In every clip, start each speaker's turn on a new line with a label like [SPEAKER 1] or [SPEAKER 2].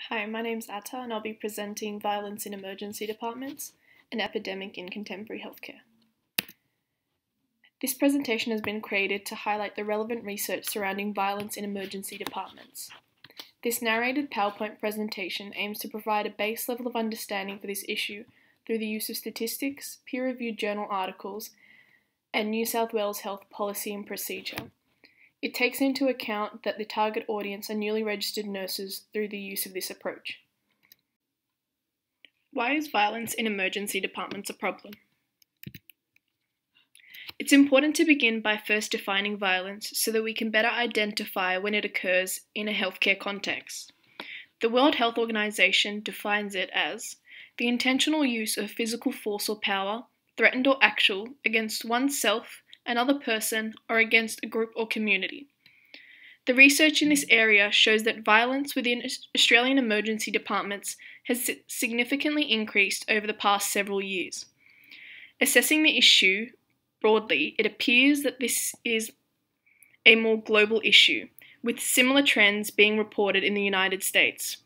[SPEAKER 1] Hi, my name's Atta and I'll be presenting Violence in Emergency Departments, an Epidemic in Contemporary Healthcare. This presentation has been created to highlight the relevant research surrounding violence in emergency departments. This narrated PowerPoint presentation aims to provide a base level of understanding for this issue through the use of statistics, peer-reviewed journal articles, and New South Wales Health Policy and Procedure. It takes into account that the target audience are newly registered nurses through the use of this approach. Why is violence in emergency departments a problem? It's important to begin by first defining violence so that we can better identify when it occurs in a healthcare context. The World Health Organization defines it as the intentional use of physical force or power, threatened or actual, against oneself, another person, or against a group or community. The research in this area shows that violence within Australian emergency departments has significantly increased over the past several years. Assessing the issue broadly, it appears that this is a more global issue, with similar trends being reported in the United States.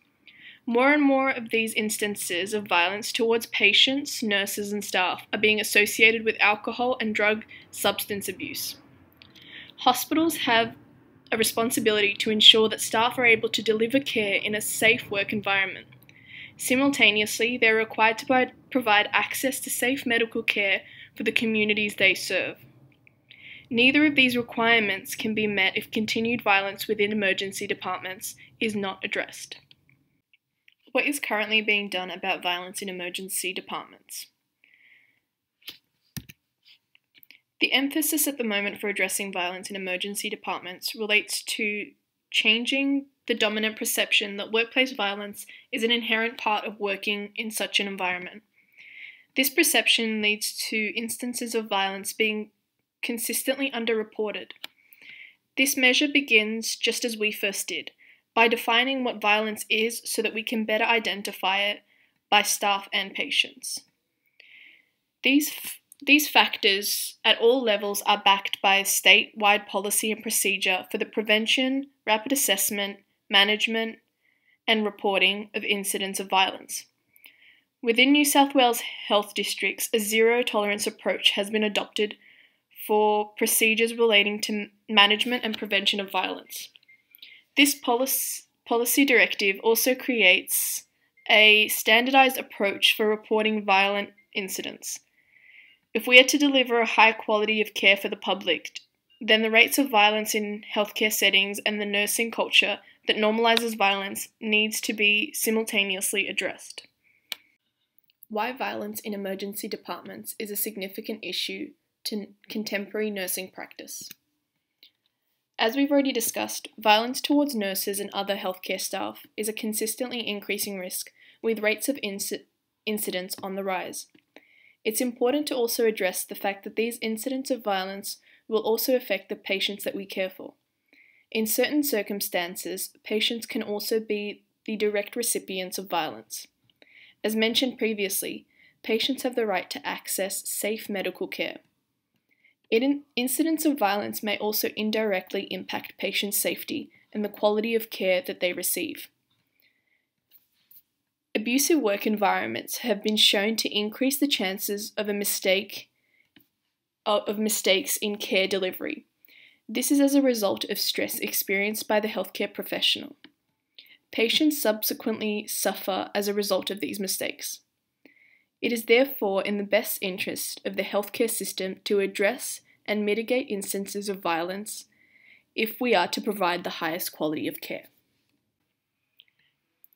[SPEAKER 1] More and more of these instances of violence towards patients, nurses, and staff are being associated with alcohol and drug substance abuse. Hospitals have a responsibility to ensure that staff are able to deliver care in a safe work environment. Simultaneously, they are required to provide access to safe medical care for the communities they serve. Neither of these requirements can be met if continued violence within emergency departments is not addressed. What is currently being done about violence in emergency departments? The emphasis at the moment for addressing violence in emergency departments relates to changing the dominant perception that workplace violence is an inherent part of working in such an environment. This perception leads to instances of violence being consistently underreported. This measure begins just as we first did, by defining what violence is so that we can better identify it by staff and patients. These factors at all levels are backed by a statewide policy and procedure for the prevention, rapid assessment, management, and reporting of incidents of violence. Within New South Wales health districts, a zero-tolerance approach has been adopted for procedures relating to management and prevention of violence. This policy directive also creates a standardized approach for reporting violent incidents. If we are to deliver a high quality of care for the public, then the rates of violence in healthcare settings and the nursing culture that normalizes violence needs to be simultaneously addressed. Why violence in emergency departments is a significant issue to contemporary nursing practice. As we've already discussed, violence towards nurses and other healthcare staff is a consistently increasing risk, with rates of incidents on the rise. It's important to also address the fact that these incidents of violence will also affect the patients that we care for. In certain circumstances, patients can also be the direct recipients of violence. As mentioned previously, patients have the right to access safe medical care. Incidents of violence may also indirectly impact patient safety and the quality of care that they receive. Abusive work environments have been shown to increase the chances of mistakes in care delivery. This is as a result of stress experienced by the healthcare professional. Patients subsequently suffer as a result of these mistakes. It is therefore in the best interest of the healthcare system to address and mitigate instances of violence if we are to provide the highest quality of care.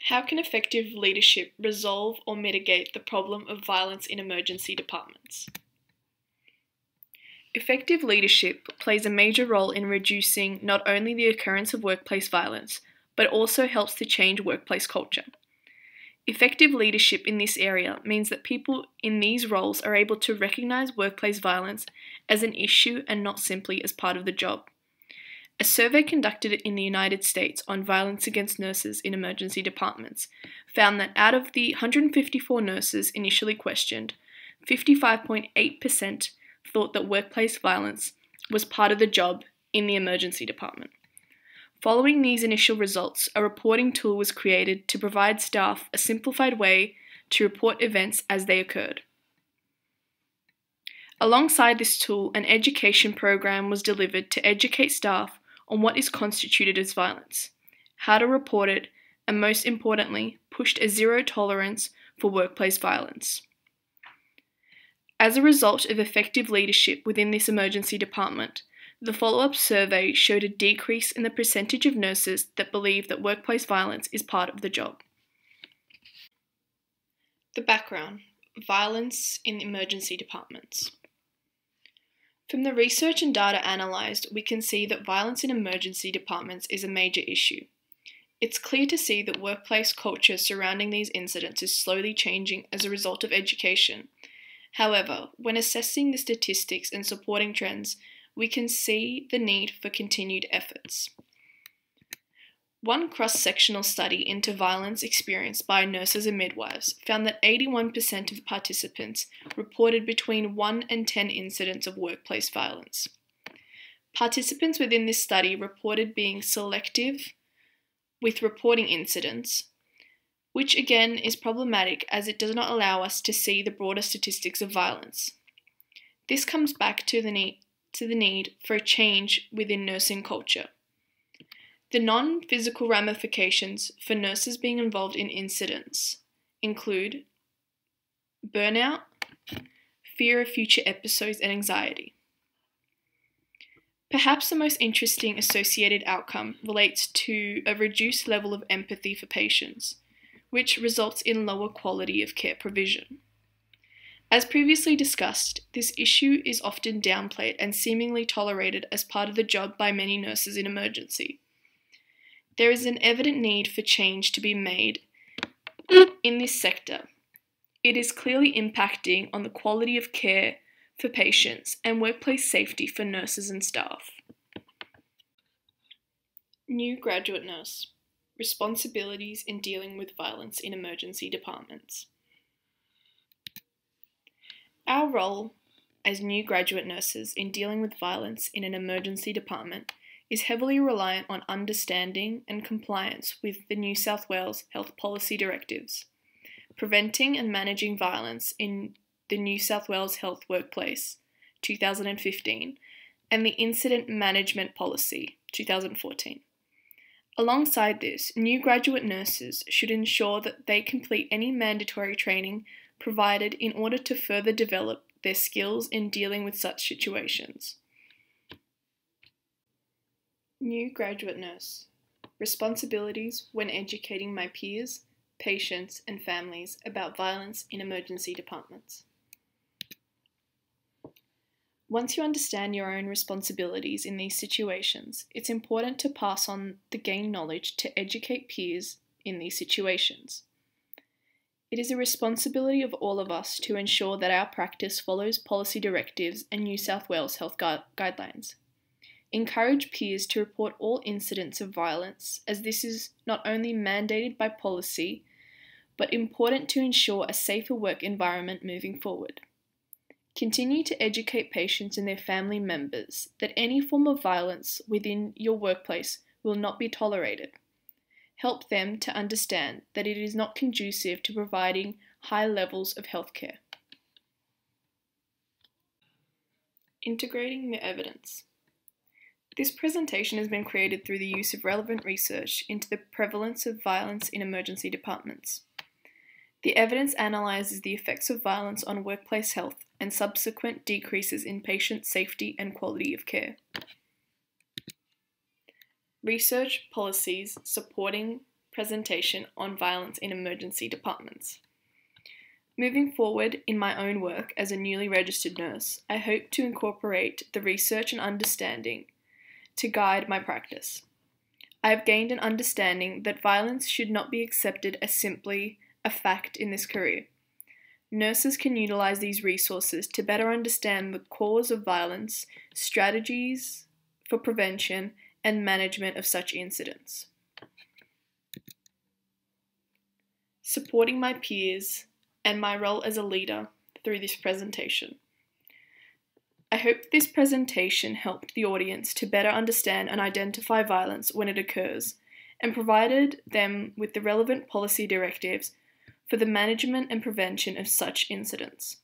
[SPEAKER 1] How can effective leadership resolve or mitigate the problem of violence in emergency departments? Effective leadership plays a major role in reducing not only the occurrence of workplace violence, but also helps to change workplace culture. Effective leadership in this area means that people in these roles are able to recognize workplace violence as an issue and not simply as part of the job. A survey conducted in the United States on violence against nurses in emergency departments found that out of the 154 nurses initially questioned, 55.8% thought that workplace violence was part of the job in the emergency department. Following these initial results, a reporting tool was created to provide staff a simplified way to report events as they occurred. Alongside this tool, an education program was delivered to educate staff on what is constituted as violence, how to report it, and most importantly, pushed a zero tolerance for workplace violence. As a result of effective leadership within this emergency department, the follow-up survey showed a decrease in the percentage of nurses that believe that workplace violence is part of the job. The background: violence in emergency departments. From the research and data analysed, we can see that violence in emergency departments is a major issue. It's clear to see that workplace culture surrounding these incidents is slowly changing as a result of education. However, when assessing the statistics and supporting trends, we can see the need for continued efforts. One cross-sectional study into violence experienced by nurses and midwives found that 81% of participants reported between 1 and 10 incidents of workplace violence. Participants within this study reported being selective with reporting incidents, which again is problematic as it does not allow us to see the broader statistics of violence. This comes back to the need for a change within nursing culture. The non-physical ramifications for nurses being involved in incidents include burnout, fear of future episodes, and anxiety. Perhaps the most interesting associated outcome relates to a reduced level of empathy for patients, which results in lower quality of care provision. As previously discussed, this issue is often downplayed and seemingly tolerated as part of the job by many nurses in emergency. There is an evident need for change to be made in this sector. It is clearly impacting on the quality of care for patients and workplace safety for nurses and staff. New graduate nurse: responsibilities in dealing with violence in emergency departments. Our role as new graduate nurses in dealing with violence in an emergency department is heavily reliant on understanding and compliance with the New South Wales Health Policy Directives, preventing and managing violence in the New South Wales Health Workplace, 2015, and the Incident Management Policy, 2014. Alongside this, new graduate nurses should ensure that they complete any mandatory training provided in order to further develop their skills in dealing with such situations. New graduate nurse: responsibilities when educating my peers, patients, and families about violence in emergency departments. Once you understand your own responsibilities in these situations, it's important to pass on the gained knowledge to educate peers in these situations. It is a responsibility of all of us to ensure that our practice follows policy directives and New South Wales health guidelines. Encourage peers to report all incidents of violence, as this is not only mandated by policy, but important to ensure a safer work environment moving forward. Continue to educate patients and their family members that any form of violence within your workplace will not be tolerated. Help them to understand that it is not conducive to providing high levels of healthcare. Integrating the evidence. This presentation has been created through the use of relevant research into the prevalence of violence in emergency departments. The evidence analyses the effects of violence on workplace health and subsequent decreases in patient safety and quality of care. Research policies supporting presentation on violence in emergency departments. Moving forward in my own work as a newly registered nurse, I hope to incorporate the research and understanding to guide my practice. I have gained an understanding that violence should not be accepted as simply a fact in this career. Nurses can utilise these resources to better understand the cause of violence, strategies for prevention, and management of such incidents. Supporting my peers and my role as a leader through this presentation. I hope this presentation helped the audience to better understand and identify violence when it occurs, and provided them with the relevant policy directives for the management and prevention of such incidents.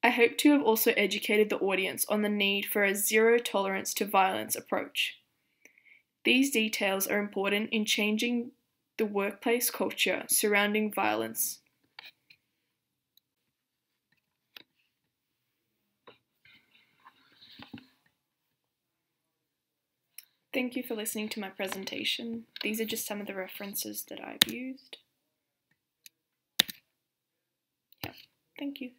[SPEAKER 1] I hope to have also educated the audience on the need for a zero tolerance to violence approach. These details are important in changing the workplace culture surrounding violence. Thank you for listening to my presentation. These are just some of the references that I've used. Yeah, thank you.